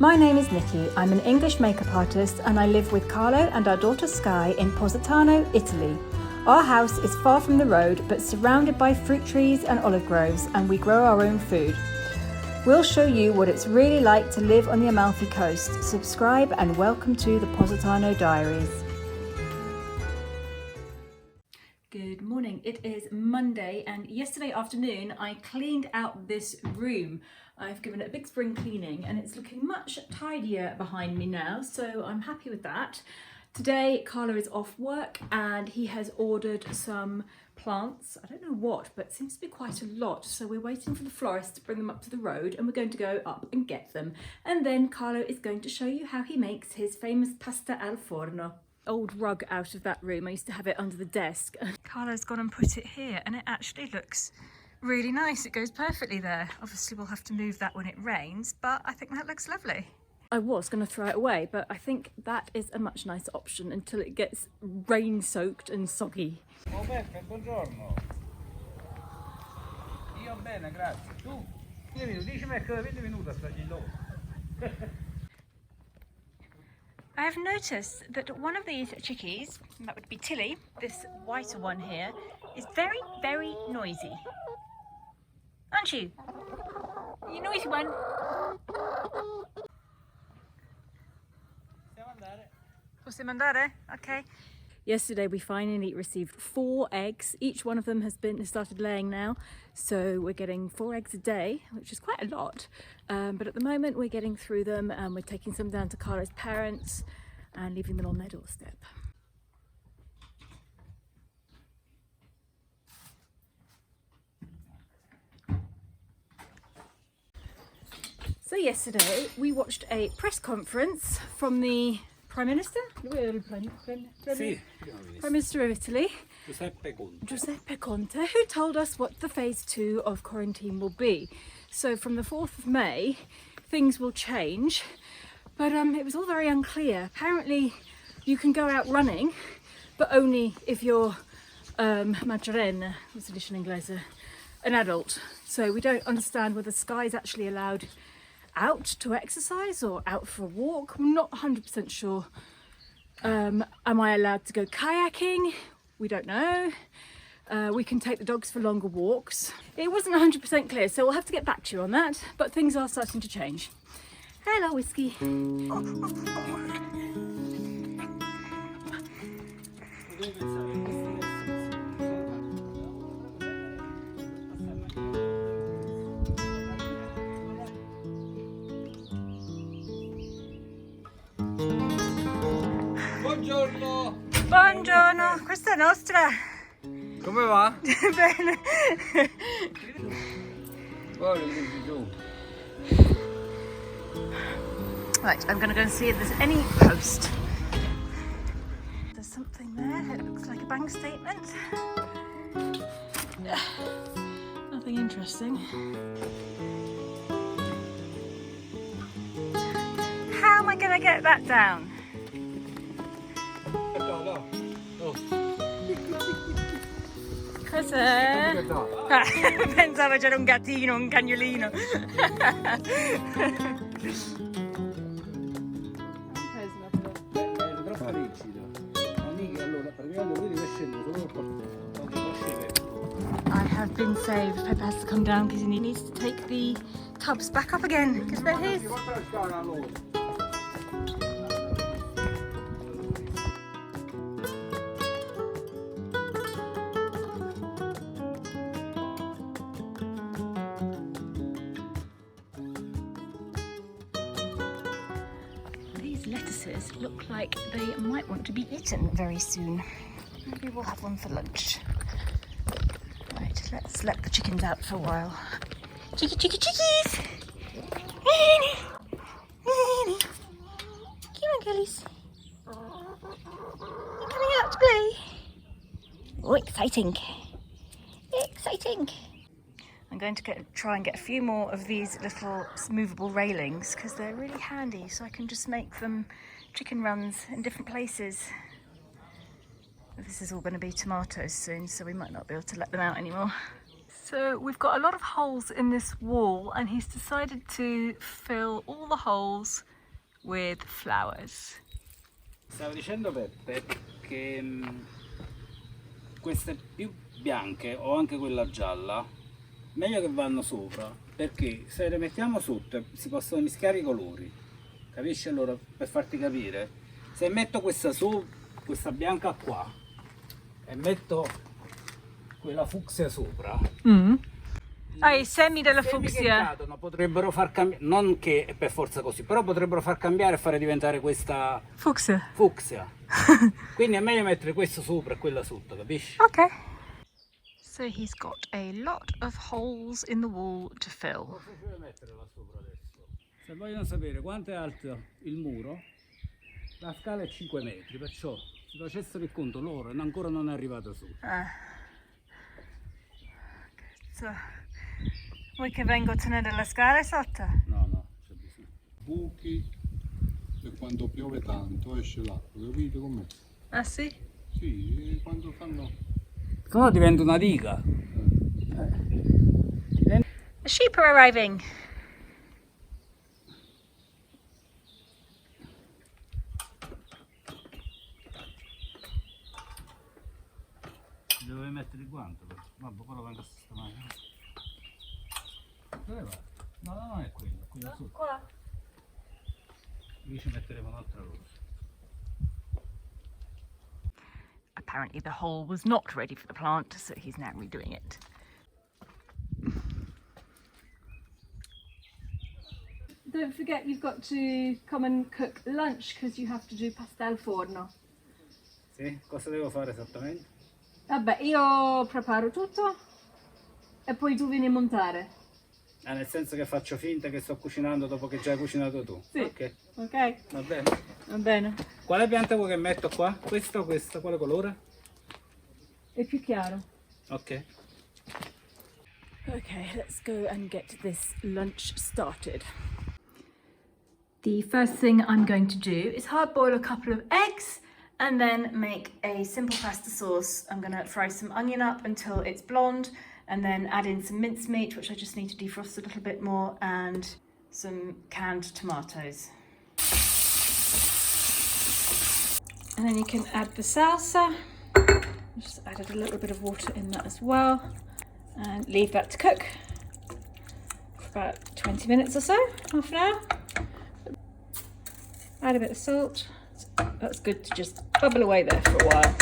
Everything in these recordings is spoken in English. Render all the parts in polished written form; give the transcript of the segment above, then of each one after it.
My name is Nicki. I'm an English makeup artist and I live with Carlo and our daughter Sky in Positano, Italy. Our house is far from the road but surrounded by fruit trees and olive groves, and we grow our own food. We'll show you what it's really like to live on the Amalfi Coast. Subscribe and welcome to the Positano Diaries. Good morning. It is Monday and yesterday afternoon I cleaned out this room. I've given it a big spring cleaning and it's looking much tidier behind me now, so I'm happy with that. Today Carlo is off work and he has ordered some plants. I don't know what, but it seems to be quite a lot, so we're waiting for the florist to bring them up to the road and we're going to go up and get them. And then Carlo is going to show you how he makes his famous pasta al forno. Old rug out of that room. I used to have it under the desk. Carlo's gone and put it here and it actually looks really nice. It goes perfectly there. Obviously we'll have to move that when it rains, but I think that looks lovely. I was going to throw it away, but I think that is a much nicer option until it gets rain soaked and soggy. Oh Beppe, buongiorno. Io bene, grazie. Tu? Io 10 20 minuti sta lì dopo. I have noticed that one of these chickies, that would be Tilly, this whiter one here, is very, very noisy. Aren't you? You noisy one. Possiamo andare? Okay. Yesterday we finally received 4 eggs. Each one of them has started laying now, so we're getting 4 eggs a day, which is quite a lot. But at the moment we're getting through them and we're taking some down to Carlo's parents and leaving them on their doorstep. So yesterday we watched a press conference from the Prime Minister? Prime Minister of Italy, Giuseppe Conte, who told us what the phase 2 of quarantine will be. So from the 4th of May, things will change, but it was all very unclear. Apparently you can go out running, but only if you're maggiorenne, what's the dish in English, an adult. So we don't understand whether Sky is actually allowed out to exercise or out for a walk. I'm not 100% sure. Am I allowed to go kayaking? We don't know. We can take the dogs for longer walks. It wasn't 100% clear, so we'll have to get back to you on that, but things are starting to change. Hello, Whiskey. Buongiorno! Buongiorno, questa è nostra. Come va? Bene. Right, I'm going to go and see if there's any post. There's something there. It looks like a bank statement. Nothing interesting. How am I going to get that down? Cos'è? Pensavo c'era un gattino, un cagnolino. I have been saved. Pepe has to come down because he needs to take the tubs back up again because they're his. Lettuces look like they might want to be eaten very soon. Maybe we'll have one for lunch. Right, let's let the chickens out for a while. Chickies! Come on, girlies. You're coming out to play. Oh, exciting. Exciting. I'm going to try and get a few more of these little movable railings because they're really handy, so I can just make them chicken runs in different places. This is all going to be tomatoes soon, so we might not be able to let them out anymore. So we've got a lot of holes in this wall and he's decided to fill all the holes with flowers. Stavo dicendo Peppe che queste più bianche o anche quella gialla meglio che vanno sopra, perché se le mettiamo sotto si possono mischiare i colori, capisci? Allora, per farti capire, se metto questa su, questa bianca qua e metto quella fucsia sopra, I semi della i semi che fucsia. cadono potrebbero far cambiare, non che è per forza così, però potrebbero far cambiare e fare diventare questa Fuchsia. fucsia. Quindi è meglio mettere questo sopra e quella sotto, capisci? Okay. So he's got a lot of holes in the wall to fill. Forse ci devo metterla sopra adesso. Se vogliono sapere quanto è alto il muro, la scala è 5 metri, perciò se facessero il conto loro ancora non è arrivata su. So, vuoi che vengo a tenere le scale sotto? No, c'è bisogno. Buchi e quando piove tanto esce l'acqua, capite com'è? Ah sì? Sì, quando fanno... Se no diventa una diga. The sheep are arriving. Dovevi mettere il guanto, però. Vabbè, poi lo vengo a sistemare. Dove va? No, non è quello, quello sotto. Qua. Lì ci metteremo un'altra rosa. Apparently the hole was not ready for the plant, so he's now redoing it. Don't forget you've got to come and cook lunch because you have to do pasta al forno. Sì? Cosa devo fare esattamente? Vabbè, io preparo tutto e poi tu vieni a montare. Ah, nel senso che faccio finta che sto cucinando dopo che già hai cucinato tu? Sì. Ok, Ok? va bene. Va bene. Quale pianta vuoi che metto qua? Questa o questa? Quale colore? È più chiaro. Ok. Okay, let's go and get this lunch started. The first thing I'm going to do is hard boil a couple of eggs and then make a simple pasta sauce. I'm going to fry some onion up until it's blonde and then add in some mincemeat, which I just need to defrost a little bit more, and some canned tomatoes. And then you can add the salsa. Just added a little bit of water in that as well. And leave that to cook for about 20 minutes or so, half an hour. Add a bit of salt. That's good to just bubble away there for a while.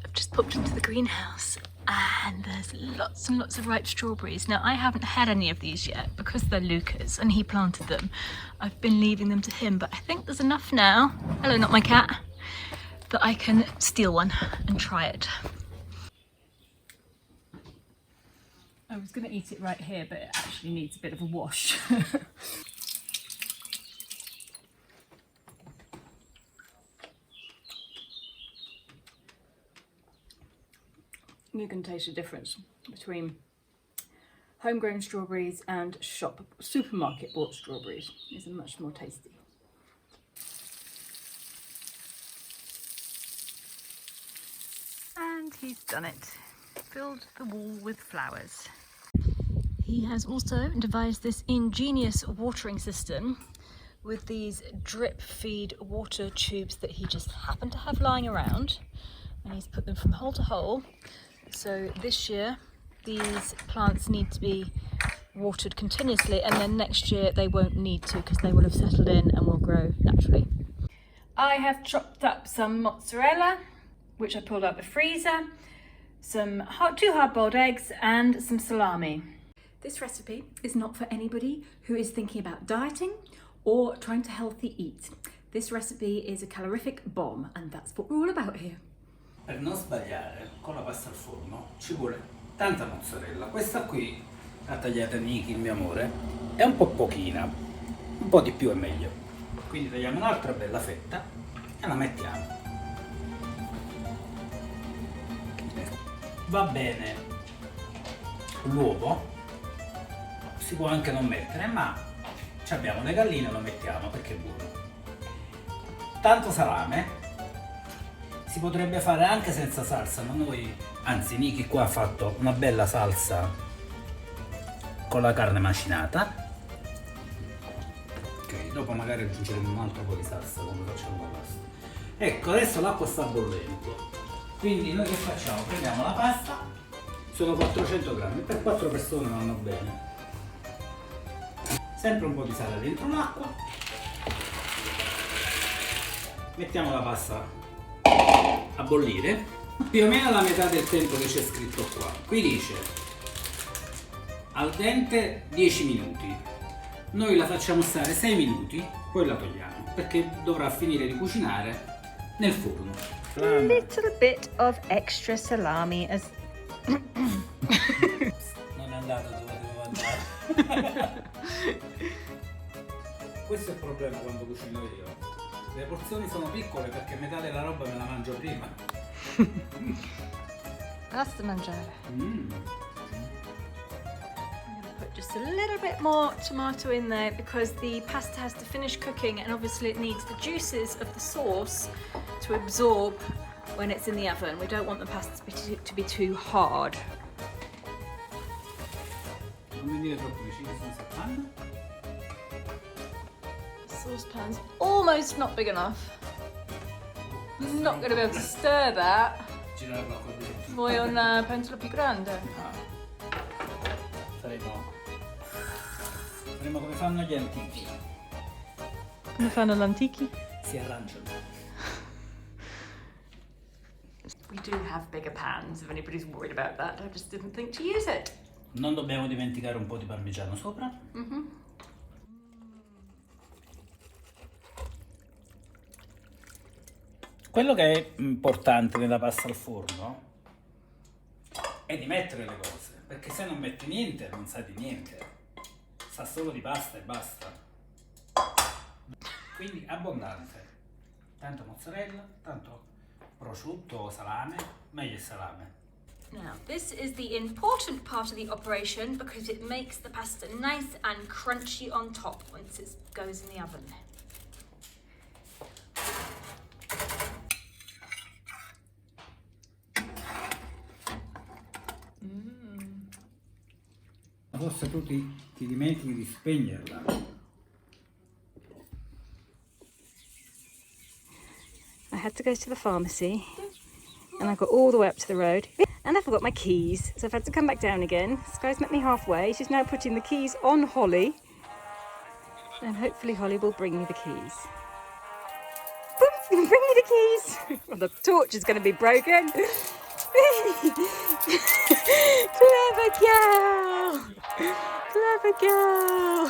I've just popped into the greenhouse and there's lots and lots of ripe strawberries. Now I haven't had any of these yet because they're Luca's and he planted them. I've been leaving them to him, but I think there's enough now. Hello, not my cat. That I can steal one and try it. I was going to eat it right here, but it actually needs a bit of a wash. You can taste the difference between homegrown strawberries and supermarket bought strawberries. These are much more tasty. And he's done it. Filled the wall with flowers. He has also devised this ingenious watering system with these drip feed water tubes that he just happened to have lying around, and he's put them from hole to hole. So this year these plants need to be watered continuously, and then next year they won't need to because they will have settled in and will grow naturally. I have chopped up some mozzarella, which I pulled out the freezer, some two hard-boiled eggs and some salami. This recipe is not for anybody who is thinking about dieting or trying to healthy eat. This recipe is a calorific bomb, and that's what we're all about here. Per non sbagliare, con la pasta al forno ci vuole tanta mozzarella. Questa qui, la tagliata Nicki, il mio amore, è un po' pochina, un po' di più è meglio. Quindi tagliamo un'altra bella fetta e la mettiamo. Va bene l'uovo, si può anche non mettere, ma abbiamo le galline, lo mettiamo perché è buono. Tanto salame, si potrebbe fare anche senza salsa, ma noi Anzi, Nicki qua ha fatto una bella salsa con la carne macinata. Ok, dopo magari aggiungeremo un altro po' di salsa quando facciamo la pasta. Ecco, adesso l'acqua sta bollendo, quindi noi che facciamo? Prendiamo la pasta, sono 400 grammi, per 4 persone vanno bene. Sempre un po' di sale dentro l'acqua, mettiamo la pasta a bollire, più o meno la metà del tempo che c'è scritto qua. Qui dice al dente 10 minuti, noi la facciamo stare 6 minuti, poi la togliamo perché dovrà finire di cucinare nel forno. A little bit of extra salami as Non è andato dove dovevo andare. Questo è il problema quando cucino io. Le porzioni sono piccole perché metà della roba me la mangio prima. Basta mangiare. Mm. Put just a little bit more tomato in there because the pasta has to finish cooking and obviously it needs the juices of the sauce to absorb when it's in the oven. We don't want the pasta to be too hard. Non mi dire troppo vicino, sono 70. The saucepan's almost not big enough. I'm not going to be able to stir that. Girare qualcosa. Vuoi una pentola più grande? Faremo come fanno gli antichi. Come fanno gli antichi? Si arrangiano. We do have bigger pans if anybody's worried about that. I just didn't think to use it. Non dobbiamo dimenticare un po' di parmigiano sopra. Quello che è importante nella pasta al forno è di mettere le cose, perché se non metti niente non sa di niente, sa solo di pasta e basta. Quindi abbondante, tanto mozzarella, tanto prosciutto, salame, meglio il salame. Now, this is the important part of the operation because it makes the pasta nice and crunchy on top once it goes in the oven. Forse tu ti dimentichi di spegnerla. I had to go to the pharmacy and I got all the way up to the road and I forgot my keys, so I've had to come back down again. This guy's met me halfway. She's now putting the keys on Holly and hopefully Holly will bring me the keys. Boom, it's going to bring me the keys. Well, the torch is going to be broken. Clever girl! Clever girl!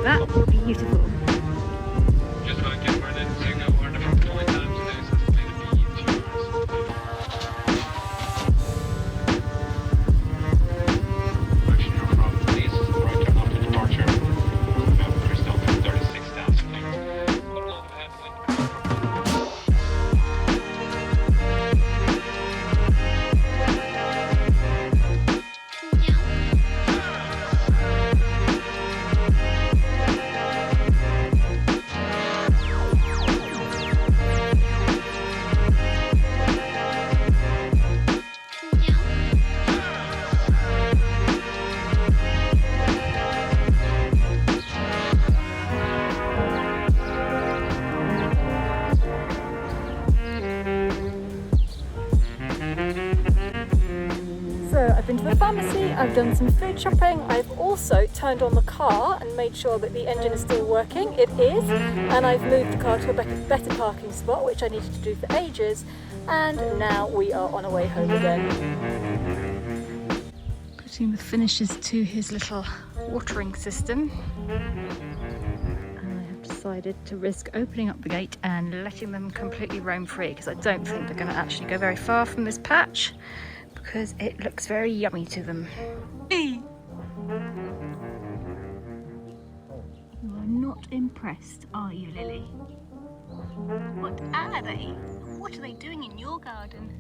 That's beautiful. Just want to get where it is to go where the point times today, so it's going to be Direction you're from, please, right turn off to departure. There's still 36,000 things. Couple of ahead, So I've been to the pharmacy, I've done some food shopping, I've also turned on the car and made sure that the engine is still working. It is, and I've moved the car to a better parking spot, which I needed to do for ages, and now we are on our way home again. Putting the finishes to his little watering system. And I have decided to risk opening up the gate and letting them completely roam free because I don't think they're going to actually go very far from this patch, because it looks very yummy to them. You are not not impressed, are you, Lily? What are they? What are they doing in your garden?